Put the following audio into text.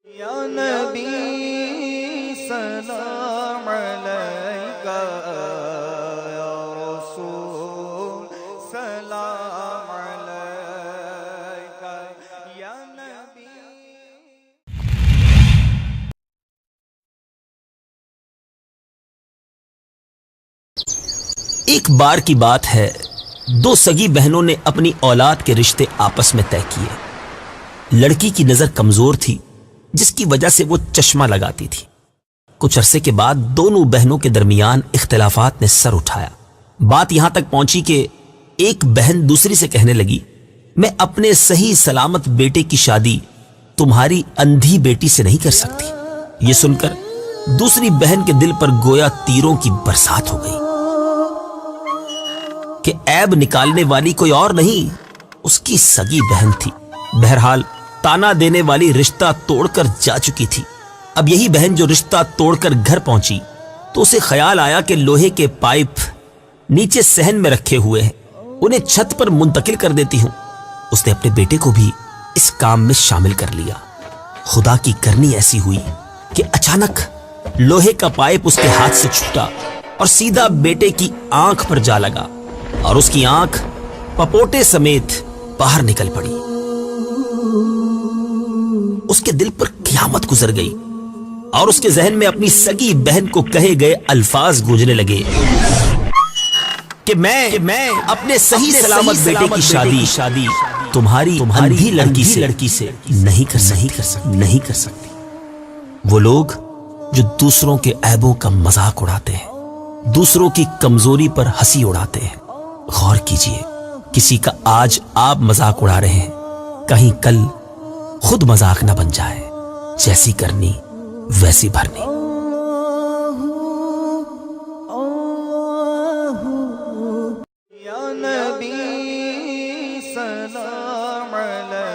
یا نبی سلام علیکہ، یا رسول سلام علیکہ، یا نبی۔ ایک بار کی بات ہے، دو سگی بہنوں نے اپنی اولاد کے رشتے آپس میں طے کیے۔ لڑکی کی نظر کمزور تھی، جس کی وجہ سے وہ چشمہ لگاتی تھی۔ کچھ عرصے کے بعد دونوں بہنوں کے درمیان اختلافات نے سر اٹھایا۔ بات یہاں تک پہنچی کہ ایک بہن دوسری سے کہنے لگی، میں اپنے صحیح سلامت بیٹے کی شادی تمہاری اندھی بیٹی سے نہیں کر سکتی۔ یہ سن کر دوسری بہن کے دل پر گویا تیروں کی برسات ہو گئی کہ عیب نکالنے والی کوئی اور نہیں، اس کی سگی بہن تھی۔ بہرحال تانا دینے والی رشتہ توڑ کر جا چکی تھی۔ اب یہی بہن جو رشتہ توڑ کر گھر پہنچی تو اسے خیال آیا کہ لوہے کے پائپ نیچے صحن میں رکھے ہوئے ہیں، انہیں چھت پر منتقل کر دیتی ہوں۔ اس نے اپنے بیٹے کو بھی اس کام میں شامل کر لیا۔ خدا کی کرنی ایسی ہوئی کہ اچانک لوہے کا پائپ اس کے ہاتھ سے چھوٹا اور سیدھا بیٹے کی آنکھ پر جا لگا، اور اس کی آنکھ پپوٹے سمیت باہر نکل پڑی۔ اس کے دل پر قیامت گزر گئی اور اس کے ذہن میں اپنی سگی بہن کو کہے گئے الفاظ گونجنے لگے کہ میں اپنے صحیح سلامت بیٹے کی شادی تمہاری اندھی لڑکی سے نہیں کر سکتی۔ وہ لوگ جو دوسروں کے عیبوں کا مذاق اڑاتے ہیں، دوسروں کی کمزوری پر ہنسی اڑاتے ہیں، غور کیجئے، کسی کا آج آپ مذاق اڑا رہے ہیں، کہیں کل خود مذاق نہ بن جائے۔ جیسی کرنی ویسی بھرنی۔ یا نبی سلام علیکہ۔